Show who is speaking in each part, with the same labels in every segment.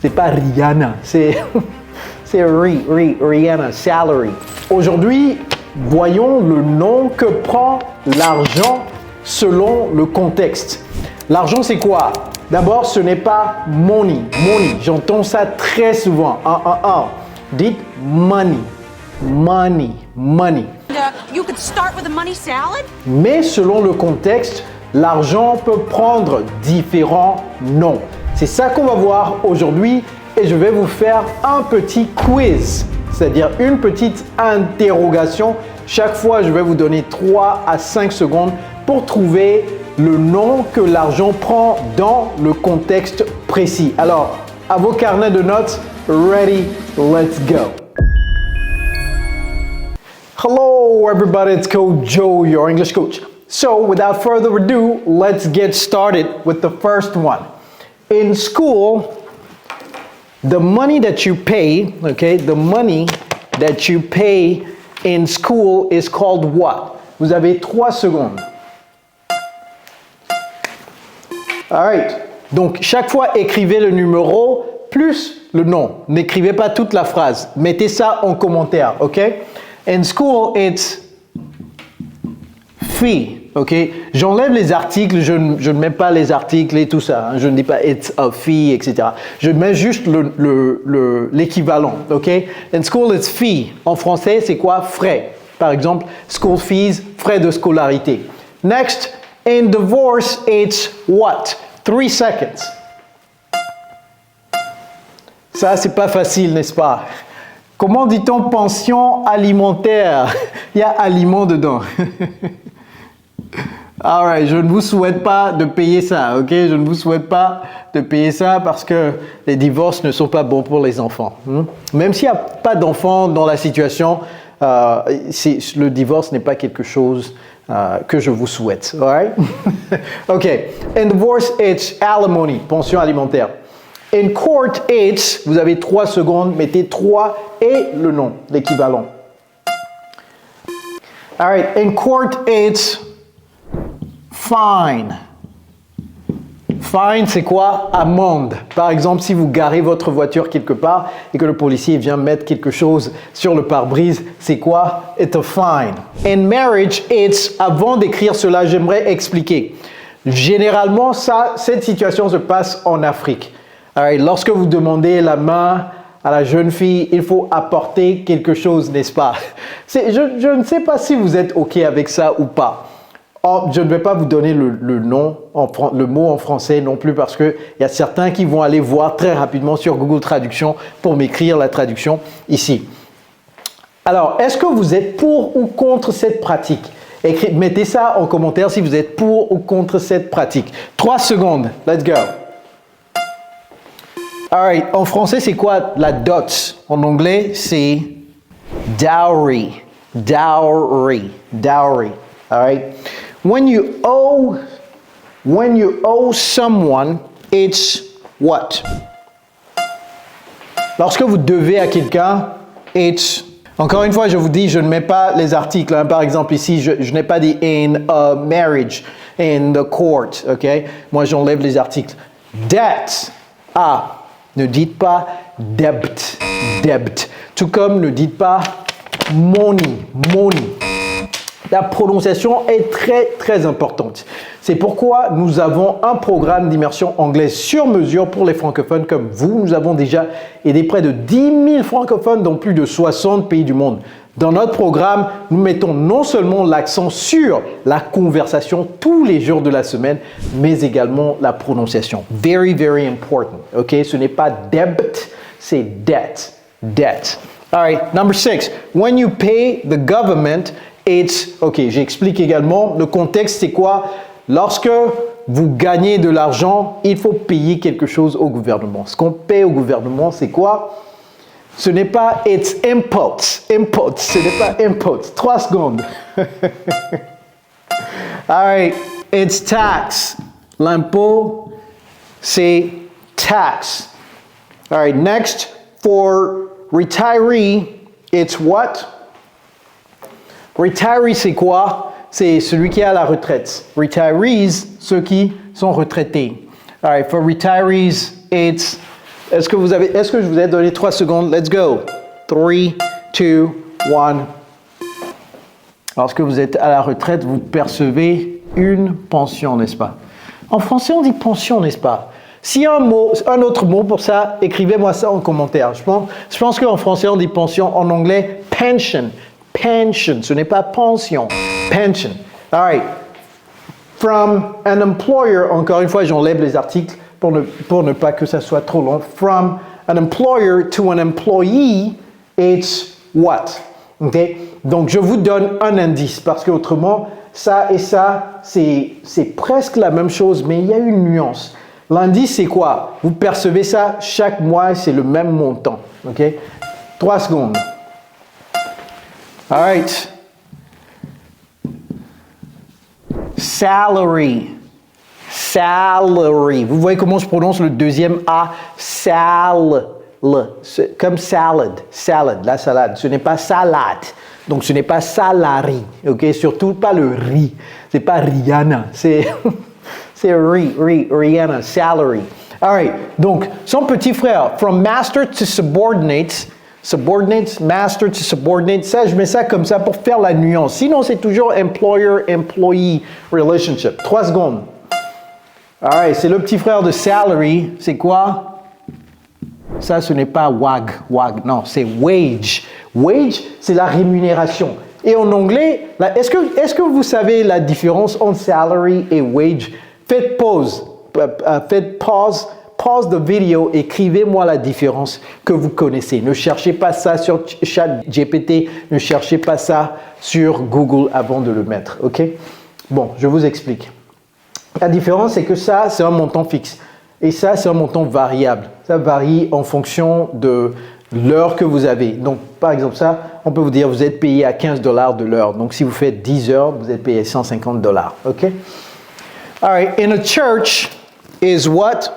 Speaker 1: C'est pas Rihanna, c'est Rihanna, salary. Aujourd'hui, voyons le nom que prend l'argent selon le contexte. L'argent, c'est quoi? D'abord, ce n'est pas money. Money, j'entends ça très souvent. Dites money. Money. Money.
Speaker 2: You could start with a money salad?
Speaker 1: Mais selon le contexte, l'argent peut prendre différents noms. C'est ça qu'on va voir aujourd'hui et je vais vous faire un petit quiz, c'est-à-dire une petite interrogation. Chaque fois, je vais vous donner 3 à 5 secondes pour trouver le nom que l'argent prend dans le contexte précis. Alors, à vos carnets de notes, ready, let's go. Hello everybody, it's Coach Joe, your English coach. So without further ado, let's get started with the first one. In school, the money that you pay, okay, the money that you pay in school is called what? Vous avez 3 secondes. Alright, donc chaque fois écrivez le numéro plus le nom. N'écrivez pas toute la phrase, mettez ça en commentaire, ok? In school, it's fee, ok? J'enlève les articles, je ne mets pas les articles et tout ça. Hein. Je ne dis pas it's a fee, etc. Je mets juste l'équivalent, ok? In school, it's fee. En français, c'est quoi? Frais. Par exemple, school fees, frais de scolarité. Next, in divorce, it's what? 3 seconds. Ça, c'est pas facile, n'est-ce pas? Comment dit-on pension alimentaire? Il y a aliment dedans. Alright, je ne vous souhaite pas de payer ça, ok? Je ne vous souhaite pas de payer ça parce que les divorces ne sont pas bons pour les enfants. Même s'il n'y a pas d'enfants dans la situation, le divorce n'est pas quelque chose que je vous souhaite. Alright? Ok. In divorce, it's alimony, pension alimentaire. In court, it's, vous avez 3 secondes, mettez 3 et le nom, l'équivalent. Alright, in court, it's fine. Fine, c'est quoi? Amende. Par exemple, si vous garez votre voiture quelque part et que le policier vient mettre quelque chose sur le pare-brise, c'est quoi? It's a fine. In marriage, it's, avant d'écrire cela, j'aimerais expliquer. Généralement, cette situation se passe en Afrique. Alright, lorsque vous demandez la main à la jeune fille, il faut apporter quelque chose, n'est-ce pas? Je ne sais pas si vous êtes OK avec ça ou pas. Oh, je ne vais pas vous donner le mot en français non plus parce qu'il y a certains qui vont aller voir très rapidement sur Google Traduction pour m'écrire la traduction ici. Alors, est-ce que vous êtes pour ou contre cette pratique? Mettez ça en commentaire si vous êtes pour ou contre cette pratique. 3 secondes, let's go. Alright, en français, c'est quoi la dot? En anglais, c'est dowry. Dowry. Dowry. Alright? When you owe someone, it's what? Lorsque vous devez à quelqu'un, it's... Encore une fois, je vous dis, je ne mets pas les articles. Hein. Par exemple, ici, je n'ai pas dit in a marriage, in the court. Ok? Moi, j'enlève les articles. Debt. Ah. Ne dites pas debt, debt. Tout comme ne dites pas money, money. La prononciation est très, très importante. C'est pourquoi nous avons un programme d'immersion anglaise sur mesure pour les francophones comme vous. Nous avons déjà aidé près de 10 000 francophones dans plus de 60 pays du monde. Dans notre programme, nous mettons non seulement l'accent sur la conversation tous les jours de la semaine, mais également la prononciation. Very, very important. Ok, ce n'est pas debt, c'est debt. Debt. All right, number 6. When you pay the government, it's... Ok, j'explique également. Le contexte, c'est quoi? Lorsque vous gagnez de l'argent, il faut payer quelque chose au gouvernement. Ce qu'on paie au gouvernement, c'est quoi? Ce n'est pas it's inputs. Inputs, ce n'est pas inputs. 3 secondes. All right, it's tax. L'impôt, c'est tax. All right, next, for retiree, it's what? Retiree, c'est quoi? C'est celui qui est à la retraite. Retirees, ceux qui sont retraités. All right, for retirees, it's Est-ce que je vous ai donné 3 secondes? Let's go. 3, 2, 1. Lorsque vous êtes à la retraite, vous percevez une pension, n'est-ce pas? En français, on dit pension, n'est-ce pas? S'il y a un autre mot pour ça, écrivez-moi ça en commentaire. Je pense qu'en français, on dit pension. En anglais, pension. Pension. Ce n'est pas pension. Pension. All right. From an employer, encore une fois, j'enlève les articles pour ne pas que ça soit trop long. From an employer to an employee, it's what? Okay? Donc, je vous donne un indice parce qu'autrement, ça et ça, c'est presque la même chose, mais il y a une nuance. L'indice, c'est quoi? Vous percevez ça chaque mois, c'est le même montant. Okay? 3 secondes. All right. Salary. Salary. Vous voyez comment je prononce le deuxième A? Comme salad. Salad, la salade. Ce n'est pas salade. Donc, ce n'est pas salary. OK? Surtout pas le riz. C'est pas Rihanna. C'est Rihanna. Salary. All right. Donc, son petit frère. From master to subordinate. Subordinate, master to subordinate, ça, je mets ça comme ça pour faire la nuance. Sinon, c'est toujours employer-employee relationship. 3 secondes. All right, c'est le petit frère de salary. C'est quoi? Ça, ce n'est pas wag, non, c'est wage. Wage, c'est la rémunération. Et en anglais, est-ce que vous savez la différence entre salary et wage? Faites pause. Pause de vidéo, écrivez-moi la différence que vous connaissez. Ne cherchez pas ça sur ChatGPT, ne cherchez pas ça sur Google avant de le mettre, ok? Bon, je vous explique. La différence, c'est que ça, c'est un montant fixe. Et ça, c'est un montant variable. Ça varie en fonction de l'heure que vous avez. Donc, par exemple, ça, on peut vous dire, vous êtes payé à $15 de l'heure. Donc, si vous faites 10 heures, vous êtes payé $150, ok? All right, in a church is what?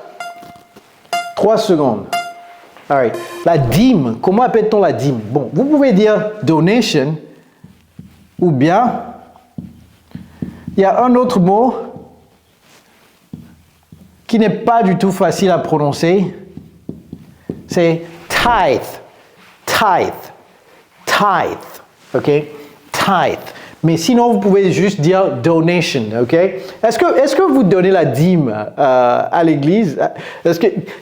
Speaker 1: 3 secondes. All right. La dîme, comment appelle-t-on la dîme? Bon, vous pouvez dire donation ou bien il y a un autre mot qui n'est pas du tout facile à prononcer. C'est tithe. Tithe. Tithe. OK? Tithe. Mais sinon, vous pouvez juste dire donation, ok? Est-ce que vous donnez la dîme à l'église?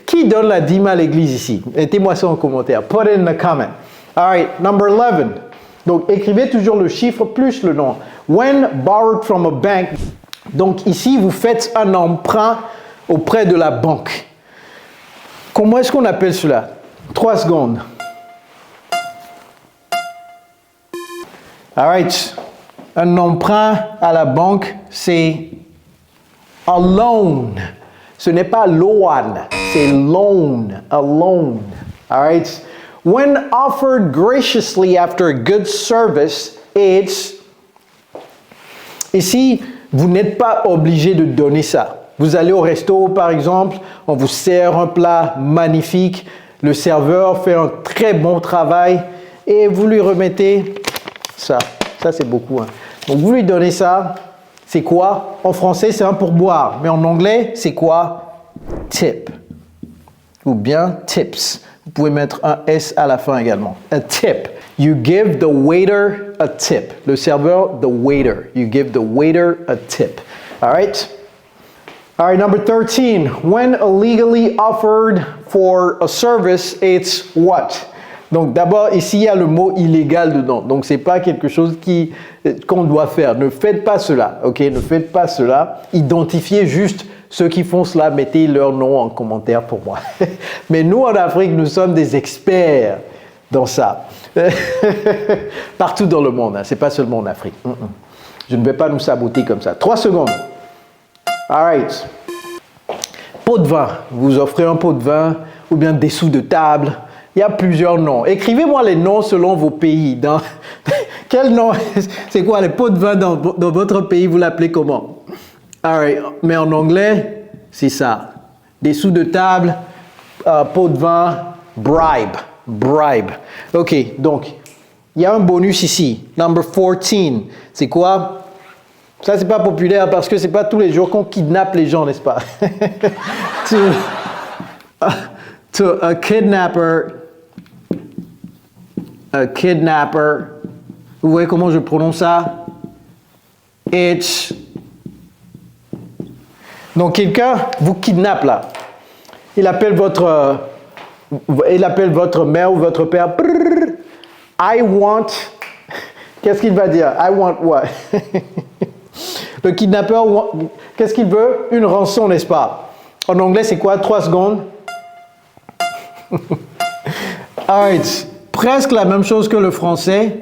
Speaker 1: Qui donne la dîme à l'église ici? Mettez-moi ça en commentaire. Put it in the comment. All right, number 11. Donc, écrivez toujours le chiffre plus le nom. When borrowed from a bank. Donc, ici, vous faites un emprunt auprès de la banque. Comment est-ce qu'on appelle cela? 3 secondes. All right. Un emprunt à la banque, c'est a loan. Ce n'est pas loan, c'est loan, a loan. All right? When offered graciously after a good service, it's... Ici, vous n'êtes pas obligé de donner ça. Vous allez au resto, par exemple, on vous sert un plat magnifique, le serveur fait un très bon travail et vous lui remettez ça. Ça, c'est beaucoup, hein. Donc, vous lui donnez ça, c'est quoi? En français, c'est un pourboire, mais en anglais, c'est quoi? Tip. Ou bien tips. Vous pouvez mettre un S à la fin également. A tip. You give the waiter a tip. Le serveur, the waiter. You give the waiter a tip. All right? All right, number 13. When illegally offered for a service, it's what? Donc d'abord, ici, il y a le mot illégal dedans. Donc, ce n'est pas quelque chose qu'on doit faire. Ne faites pas cela, ok? Ne faites pas cela. Identifiez juste ceux qui font cela. Mettez leur nom en commentaire pour moi. Mais nous, en Afrique, nous sommes des experts dans ça. Partout dans le monde, hein. Ce n'est pas seulement en Afrique. Je ne vais pas nous saboter comme ça. 3 secondes. All right. Pot de vin. Vous offrez un pot de vin ou bien des sous de table. Il y a plusieurs noms. Écrivez-moi les noms selon vos pays. Quel nom? C'est quoi les pots de vin dans votre pays? Vous l'appelez comment? All right. Mais en anglais, c'est ça. Des sous de table, pot de vin, bribe. Bribe. OK. Donc, il y a un bonus ici. Number 14. C'est quoi? Ça, c'est pas populaire parce que c'est pas tous les jours qu'on kidnappe les gens, n'est-ce pas? To a kidnapper. A kidnapper. Vous voyez comment je prononce ça? It's. Donc quelqu'un vous kidnappe là. Il appelle votre mère ou votre père. Brrr, I want. Qu'est-ce qu'il va dire? I want what? Le kidnappeur, qu'est-ce qu'il veut? Une rançon, n'est-ce pas? En anglais, c'est quoi? 3 secondes. Alright. Presque la même chose que le français.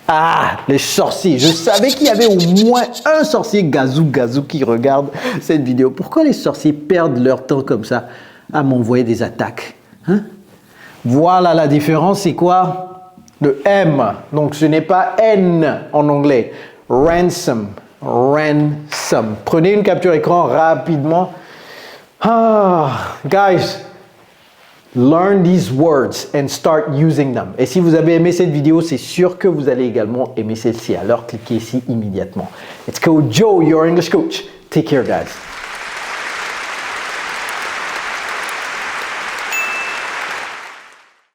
Speaker 1: Ah, les sorciers. Je savais qu'il y avait au moins un sorcier gazou qui regarde cette vidéo. Pourquoi les sorciers perdent leur temps comme ça à m'envoyer des attaques? Hein? Voilà la différence, c'est quoi? Le M. Donc ce n'est pas N en anglais. Ransom. Ransom. Prenez une capture écran rapidement. Ah, guys. Learn these words and start using them. Et si vous avez aimé cette vidéo, c'est sûr que vous allez également aimer celle-ci. Alors cliquez ici immédiatement. Let's go, Joe, your English coach. Take care, guys.